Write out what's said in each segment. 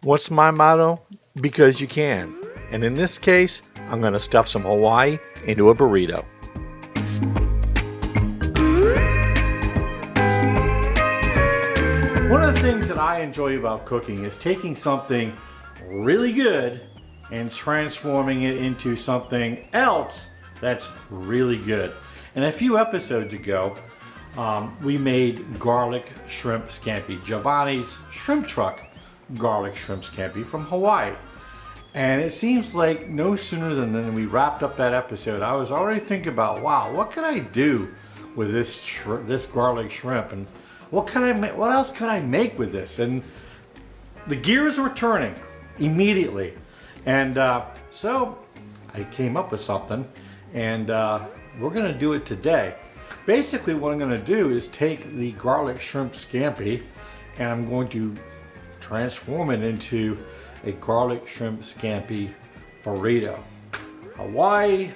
What's my motto? Because you can. And in this case, I'm going to stuff some Hawaii into a burrito. One of the things that I enjoy about cooking is taking something really good and transforming it into something else that's really good. And a few episodes ago, we made garlic shrimp scampi, Giovanni's shrimp truck garlic shrimp scampi from Hawaii. And it seems like no sooner than we wrapped up that episode, I was already thinking about, wow, what can I do with this garlic shrimp, and what else could I make with this? And the gears were turning immediately, and so I came up with something, and we're gonna do it today. Basically, what I'm gonna do is take the garlic shrimp scampi, and I'm going to transform it into a garlic shrimp scampi burrito. Hawaii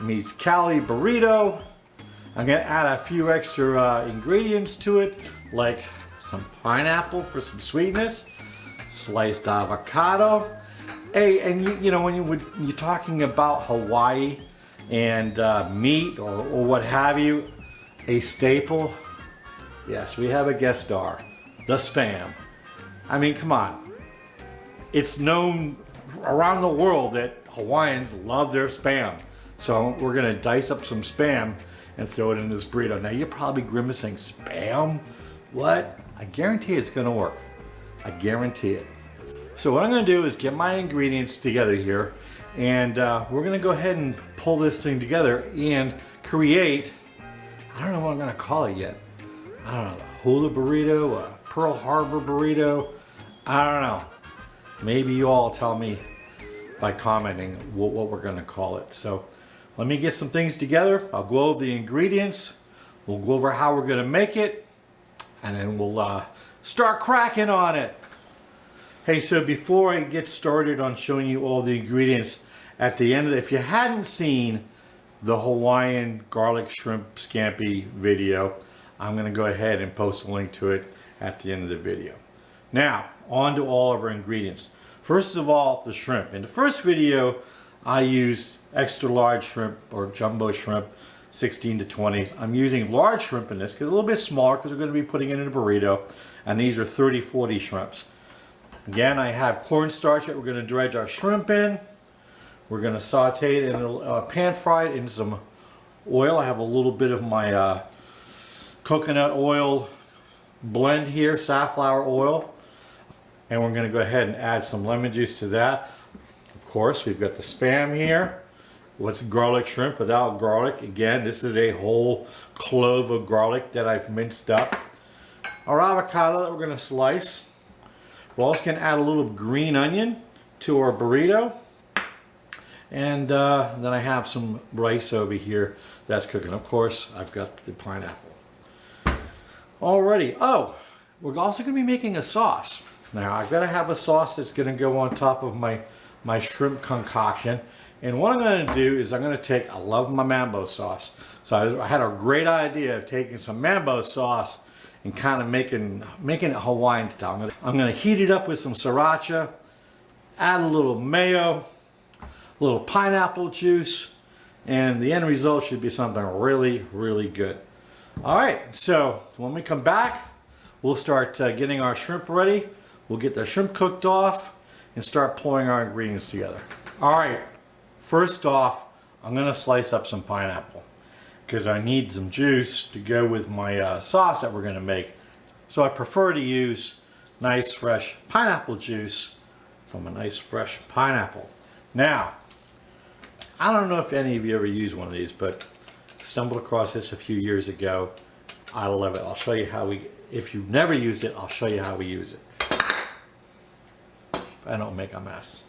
meets Cali burrito. I'm gonna add a few extra ingredients to it, like some pineapple for some sweetness, sliced avocado. Hey, and you know, when you're talking about Hawaii and meat or what have you, a staple, yes, we have a guest star, the Spam. I mean, come on. It's known around the world that Hawaiians love their Spam. So we're gonna dice up some Spam and throw it in this burrito. Now you're probably grimacing, Spam? What? I guarantee it's gonna work. I guarantee it. So what I'm gonna do is get my ingredients together here, and we're gonna go ahead and pull this thing together and create, I don't know what I'm gonna call it yet. I don't know, a hula burrito, a Pearl Harbor burrito, I don't know. Maybe you all tell me by commenting what we're gonna call it. So let me get some things together. I'll go over the ingredients. We'll go over how we're gonna make it, and then we'll start cracking on it. Hey, so before I get started on showing you all the ingredients, at the end of it, if you hadn't seen the Hawaiian garlic shrimp scampi video, I'm gonna go ahead and post a link to it at the end of the video. Now, on to all of our ingredients. First of all, the shrimp. In the first video, I used extra large shrimp or jumbo shrimp, 16 to 20s. I'm using large shrimp in this because a little bit smaller because we're going to be putting it in a burrito. And these are 30-40 shrimps. Again, I have cornstarch that we're going to dredge our shrimp in. We're going to saute it in pan fry it in some oil. I have a little bit of my coconut oil blend here, safflower oil. And we're going to go ahead and add some lemon juice to that. Of course, we've got the Spam here. What's garlic shrimp without garlic? Again, this is a whole clove of garlic that I've minced up. Our avocado that we're going to slice. We're also going to add a little green onion to our burrito. And then I have some rice over here that's cooking. Of course, I've got the pineapple. Alrighty. Oh, we're also going to be making a sauce. Now, I've got to have a sauce that's going to go on top of my shrimp concoction. And what I'm going to do is I'm going to take, I love my Mambo sauce. So I had a great idea of taking some Mambo sauce and kind of making it Hawaiian style. I'm going to heat it up with some Sriracha, add a little mayo, a little pineapple juice, and the end result should be something really, really good. All right, so when we come back, we'll start getting our shrimp ready. We'll get the shrimp cooked off and start pulling our ingredients together. All right, first off, I'm gonna slice up some pineapple because I need some juice to go with my sauce that we're gonna make. So I prefer to use nice fresh pineapple juice from a nice fresh pineapple. Now, I don't know if any of you ever used one of these, but I stumbled across this a few years ago. I love it. I'll show you how if you've never used it, I'll show you how we use it. I don't make a mess.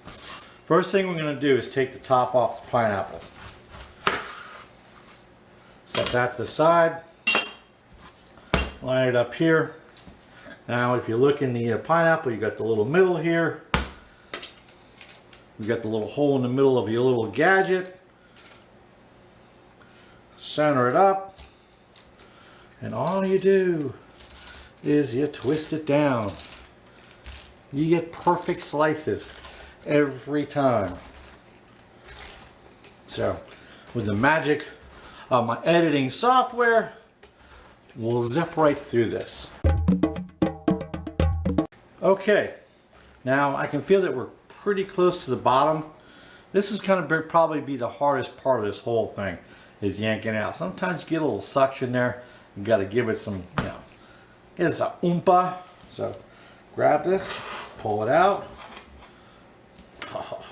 First thing we're going to do is take the top off the pineapple. Set that to the side. Line it up here. Now if you look in the pineapple, you got the little middle here. You got the little hole in the middle of your little gadget. Center it up. And all you do is you twist it down. You get perfect slices every time. So, with the magic of my editing software, we'll zip right through this. Okay, now I can feel that we're pretty close to the bottom. This is going to probably be the hardest part of this whole thing, is yanking out. Sometimes you get a little suction there. You got to give it some, you know, it's a oompa. So grab this, pull it out. Oh.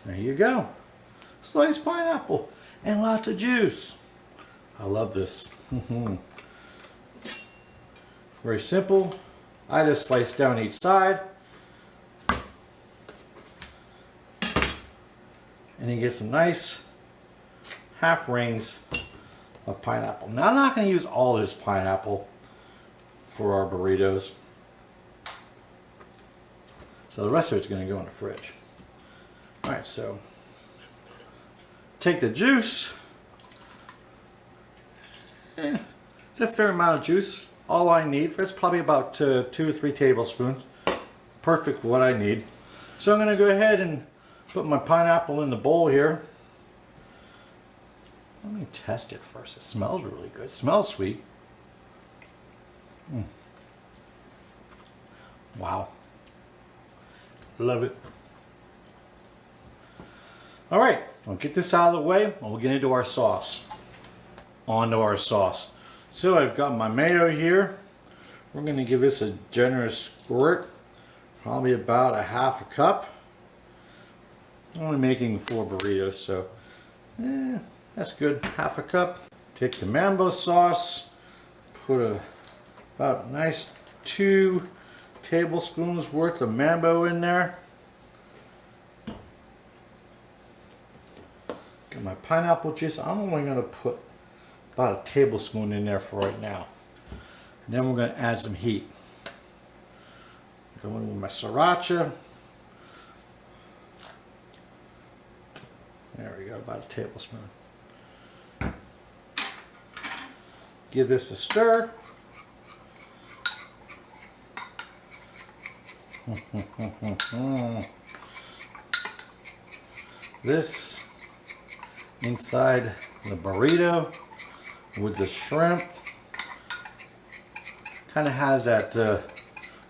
There you go. Sliced pineapple and lots of juice. I love this. Very simple. I just slice down each side. And you get some nice half rings of pineapple. Now I'm not going to use all this pineapple for our burritos. So the rest of it's going to go in the fridge. Alright, so take the juice. It's a fair amount of juice. All I need, it's probably about 2 or 3 tablespoons. Perfect for what I need. So I'm going to go ahead and put my pineapple in the bowl here. Let me test it first. It smells really good. It smells sweet. Wow. Love it. Alright, I'll get this out of the way and we'll get into our sauce. On to our sauce. So I've got my mayo here. We're going to give this a generous squirt. Probably about a half a cup. I'm only making 4 burritos, so that's good. Half a cup. Take the Mambo sauce. Put about a nice 2 tablespoons worth of Mambo in there. Get my pineapple juice. I'm only going to put about a tablespoon in there for right now. And then we're going to add some heat. Go in with my Sriracha. There we go, about a tablespoon. Give this a stir. This inside the burrito with the shrimp kind of has that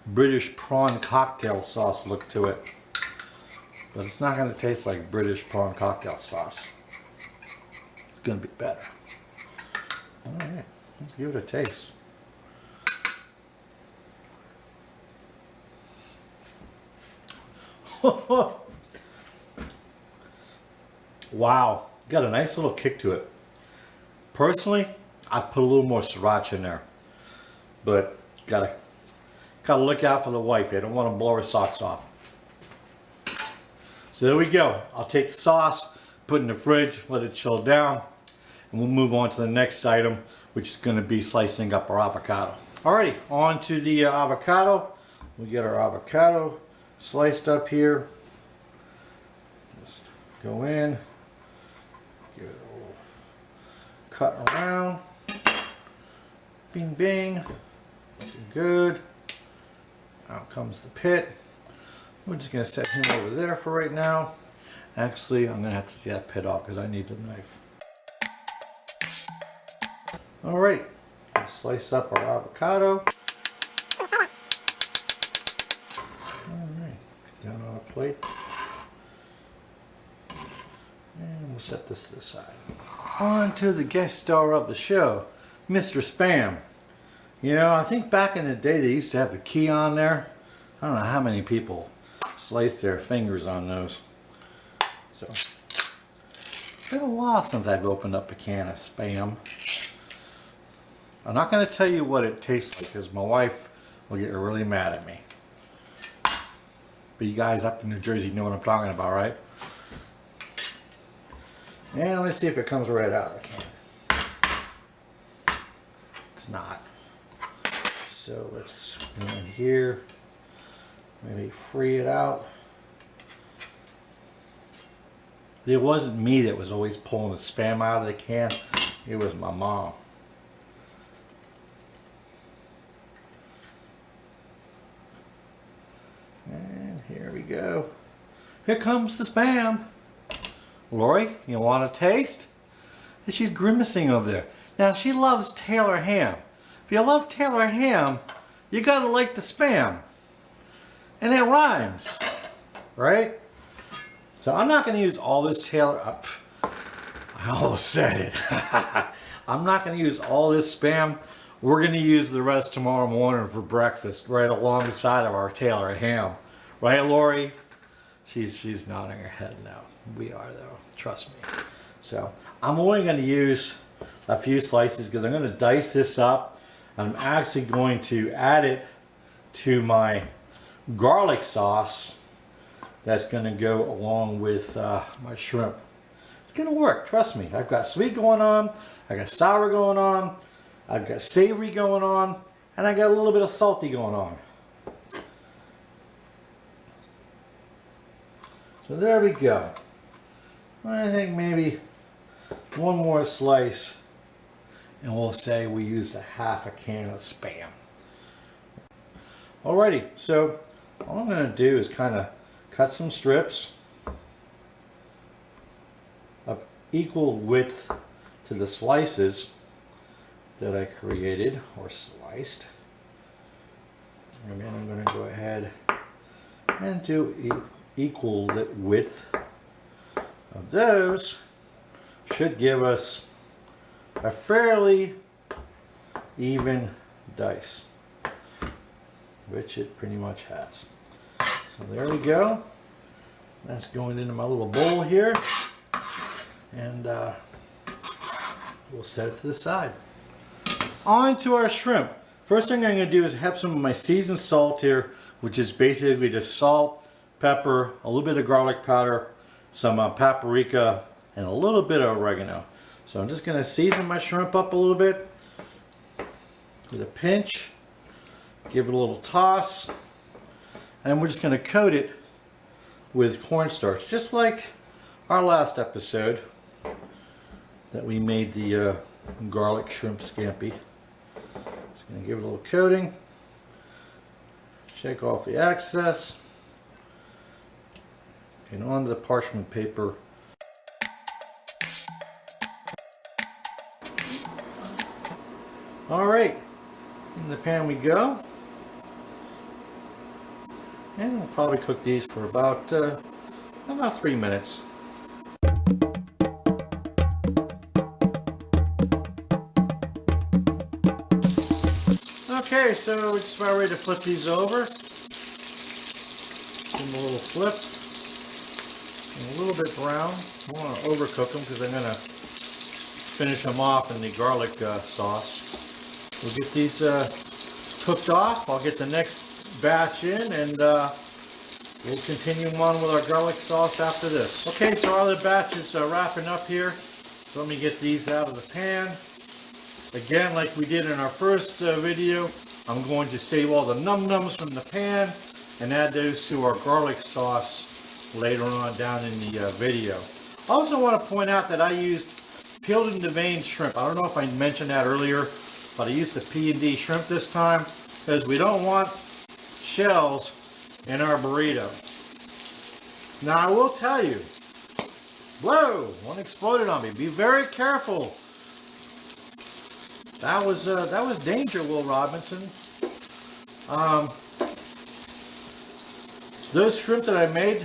British prawn cocktail sauce look to it, but it's not going to taste like British prawn cocktail sauce. It's going to be better. Alright, let's give it a taste. Wow, got a nice little kick to it. Personally, I put a little more Sriracha in there, but gotta look out for the wife. I don't want to blow her socks off. So there we go. I'll take the sauce, put it in the fridge, let it chill down, and we'll move on to the next item, which is going to be slicing up our avocado. Alrighty, on to the avocado. We get our avocado sliced up here. Just go in, give it a little cut around. Bing, bing. Looking good. Out comes the pit. We're just going to set him over there for right now. Actually, I'm going to have to take that pit off because I need the knife. Alright, slice up our avocado. Alright, down on a plate. And we'll set this to the side. On to the guest star of the show, Mr. Spam. You know, I think back in the day they used to have the key on there. I don't know how many people sliced their fingers on those. So, it's been a while since I've opened up a can of Spam. I'm not going to tell you what it tastes like because my wife will get really mad at me. But you guys up in New Jersey know what I'm talking about, right? And let's see if it comes right out of the can. It's not. So let's go in here, maybe free it out. It wasn't me that was always pulling the Spam out of the can. It was my mom. go. Here comes the Spam. Lori, you want a taste? And she's grimacing over there. Now, she loves Taylor ham. If you love Taylor ham, you gotta like the Spam. And it rhymes, right? So I'm not gonna use all this Taylor, I almost said it. I'm not gonna use all this Spam. We're gonna use the rest tomorrow morning for breakfast, right alongside of our Taylor ham. Right, Lori? She's nodding her head no. We are though, trust me. So I'm only gonna use a few slices because I'm gonna dice this up. I'm actually going to add it to my garlic sauce that's going to go along with my shrimp. It's going to work, trust me. I've got sweet going on, I got sour going on, I've got savory going on, and I got a little bit of salty going on. So there we go. I think maybe one more slice and we'll say we used a half a can of Spam. Alrighty, so all I'm going to do is kind of cut some strips of equal width to the slices that I created or sliced. And then I'm going to go ahead and do equal width of those. Should give us a fairly even dice, which it pretty much has. So there we go. That's going into my little bowl here, and we'll set it to the side. On to our shrimp. First thing I'm going to do is have some of my seasoned salt here, which is basically just salt, pepper, a little bit of garlic powder, some paprika, and a little bit of oregano. So I'm just going to season my shrimp up a little bit with a pinch, give it a little toss, and we're just going to coat it with cornstarch, just like our last episode that we made the garlic shrimp scampi. Just going to give it a little coating, shake off the excess, and onto the parchment paper. Alright, in the pan we go. And we'll probably cook these for about 3 minutes. Okay, so we're just about ready to flip these over. Give them a little flip. And a little bit brown. I don't want to overcook them because I'm going to finish them off in the garlic sauce. We'll get these cooked off. I'll get the next batch in and we'll continue on with our garlic sauce after this. Okay, so our other batch is wrapping up here. So let me get these out of the pan. Again, like we did in our first video, I'm going to save all the num-nums from the pan and add those to our garlic sauce later on down in the video. I also want to point out that I used peeled and deveined shrimp. I don't know if I mentioned that earlier, but I used the P&D shrimp this time because we don't want shells in our burrito. Now I will tell you, whoa, one exploded on me. Be very careful. That was danger, Will Robinson. Those shrimp that I made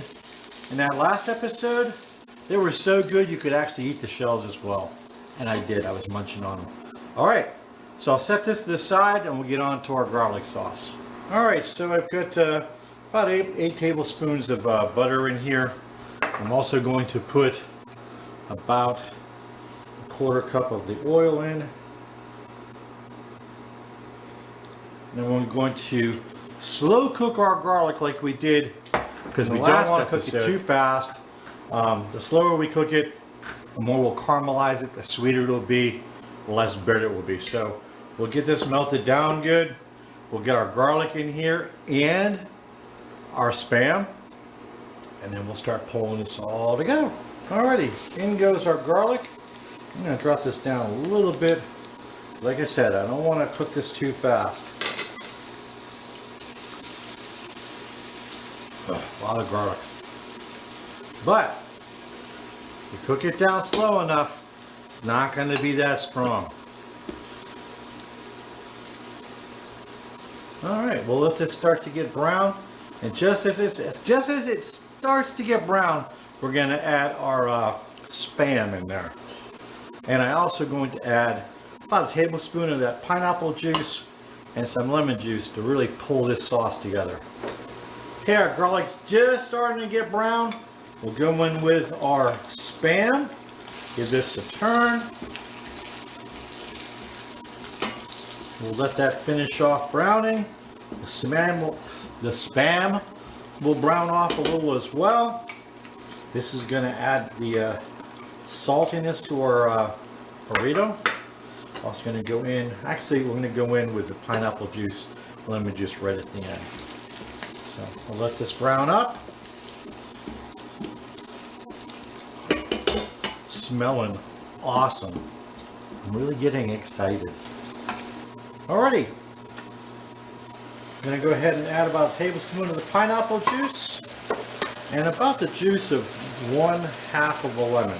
in that last episode, they were so good you could actually eat the shells as well. And I did, I was munching on them. Alright, so I'll set this to the side and we'll get on to our garlic sauce. Alright, so I've got about 8 tablespoons of butter in here. I'm also going to put about a 1/4 cup of the oil in. And then we're going to slow cook our garlic like we did because we don't want to cook it too fast. The slower we cook it, the more we'll caramelize it, the sweeter it'll be, the less bitter it will be. So we'll get this melted down good. We'll get our garlic in here and our Spam, and then we'll start pulling this all together. Alrighty, in goes our garlic. I'm going to drop this down a little bit. Like I said, I don't want to cook this too fast. So a lot of garlic. But if you cook it down slow enough, it's not going to be that strong. All right, we'll let this start to get brown. And just as it starts to get brown, we're going to add our Spam in there. And I'm also going to add about a tablespoon of that pineapple juice and some lemon juice to really pull this sauce together. Okay, our garlic's just starting to get brown. We'll go in with our Spam. Give this a turn. We'll let that finish off browning. The Spam will brown off a little as well. This is going to add the saltiness to our burrito. Also going to go in, actually we're going to go in with the pineapple juice, lemon juice right at the end. So we'll let this brown up. Smelling awesome. I'm really getting excited. Alrighty. I'm going to go ahead and add about a tablespoon of the pineapple juice and about the juice of 1/2 of a lemon.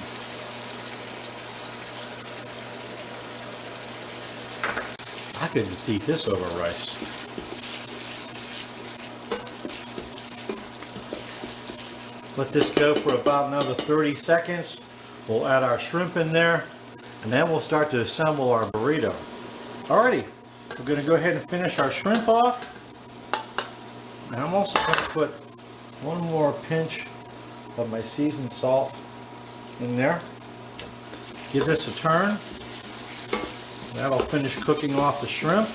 I could just eat this over rice. Let this go for about another 30 seconds. We'll add our shrimp in there, and then we'll start to assemble our burrito. Alrighty, we're going to go ahead and finish our shrimp off. And I'm also going to put one more pinch of my seasoned salt in there. Give this a turn. That'll finish cooking off the shrimp.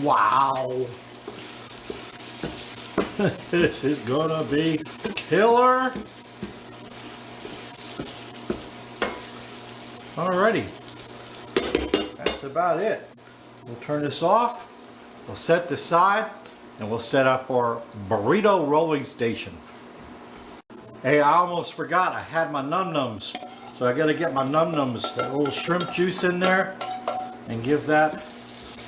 Wow. This is gonna be killer. Alrighty. That's about it. We'll turn this off. We'll set this aside and we'll set up our burrito rolling station. Hey, I almost forgot I had my num-nums. So I gotta get my num-nums, that little shrimp juice in there, and give that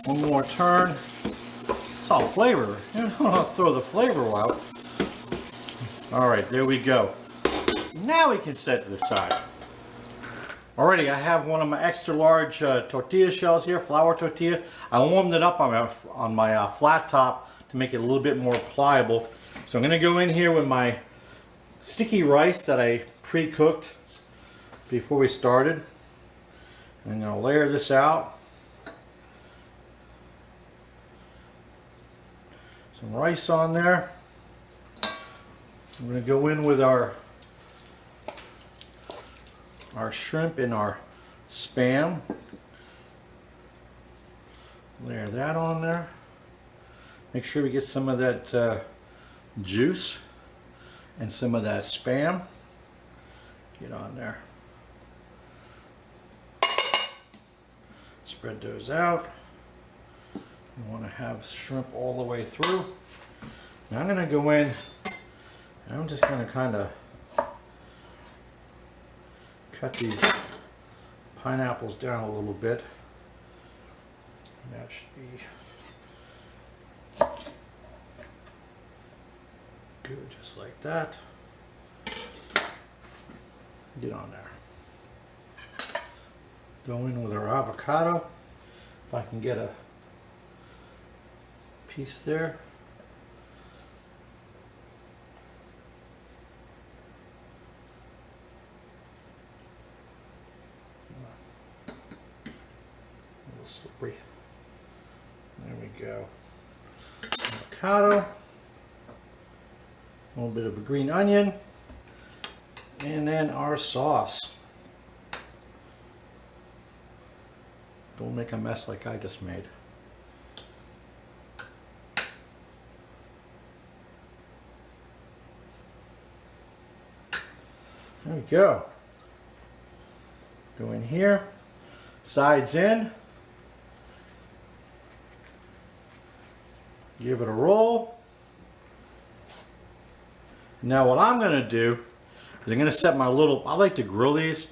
one more turn. It's all flavor. You don't want to throw the flavor out. Alright, there we go. Now we can set to the side. Alrighty, I have one of my extra large tortilla shells here, flour tortilla. I warmed it up on my flat top to make it a little bit more pliable. So I'm gonna go in here with my sticky rice that I pre-cooked before we started. I'm going to layer this out. Some rice on there. I'm going to go in with our shrimp and our Spam. Layer that on there. Make sure we get some of that juice and some of that Spam. Get on there. Spread those out. You want to have shrimp all the way through. Now I'm going to go in and I'm just going to kind of cut these pineapples down a little bit. That should be good, just like that. Get on there. Go in with our avocado. If I can get a piece there. A little slippery. There we go. Avocado. A little bit of a green onion. And then our sauce. Don't make a mess like I just made. There we go. Go in here. Sides in. Give it a roll. Now what I'm going to do is I'm going to set my little, I like to grill these,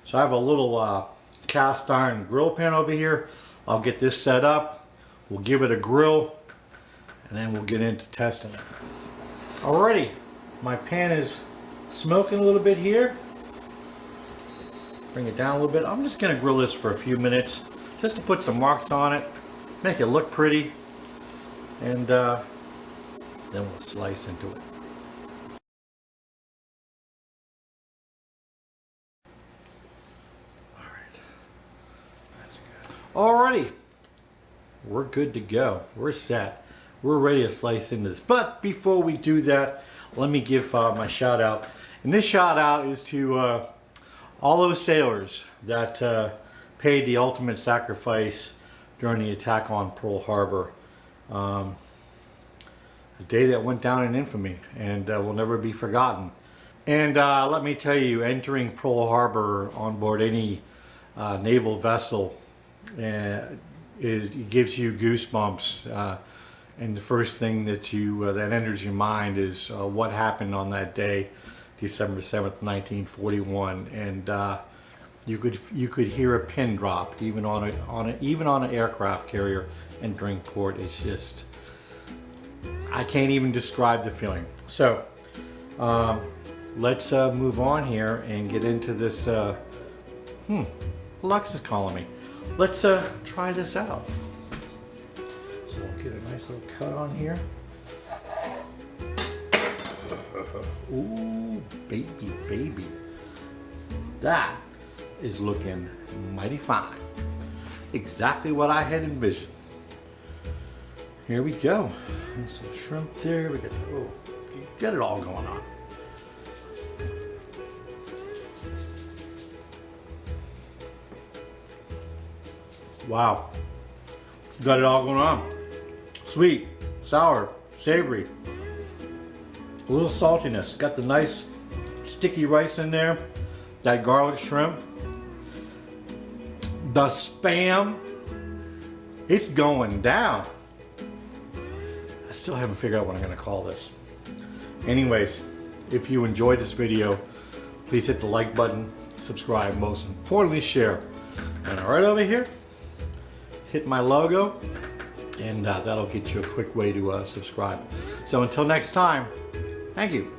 so I have a little cast iron grill pan over here. I'll get this set up We'll give it a grill, and then we'll get into testing it. Alrighty, my pan is smoking a little bit here. Bring it down a little bit. I'm just gonna grill this for a few minutes, just to put some marks on it, make it look pretty, and then we'll slice into it. Alrighty, we're good to go. We're set. We're ready to slice into this. But before we do that, let me give my shout out. And this shout out is to all those sailors that paid the ultimate sacrifice during the attack on Pearl Harbor. A day that went down in infamy and will never be forgotten. And let me tell you, entering Pearl Harbor on board any naval vessel it gives you goosebumps, and the first thing that that enters your mind is what happened on that day, December 7th, 1941, and you could hear a pin drop even on an aircraft carrier entering port. It's just, I can't even describe the feeling. So let's move on here and get into this. Alexa's calling me. Let's try this out. So we'll get a nice little cut on here. Ooh, baby, baby. That is looking mighty fine. Exactly what I had envisioned. Here we go. And some shrimp there. We got get it all going on. Wow, got it all going on. Sweet, sour, savory, a little saltiness. Got the nice sticky rice in there, that garlic shrimp, the Spam. It's going down. I still haven't figured out what I'm gonna call this. Anyways, if you enjoyed this video, please hit the like button, subscribe, most importantly share. And right over here, hit my logo, and that'll get you a quick way to subscribe. So until next time, thank you.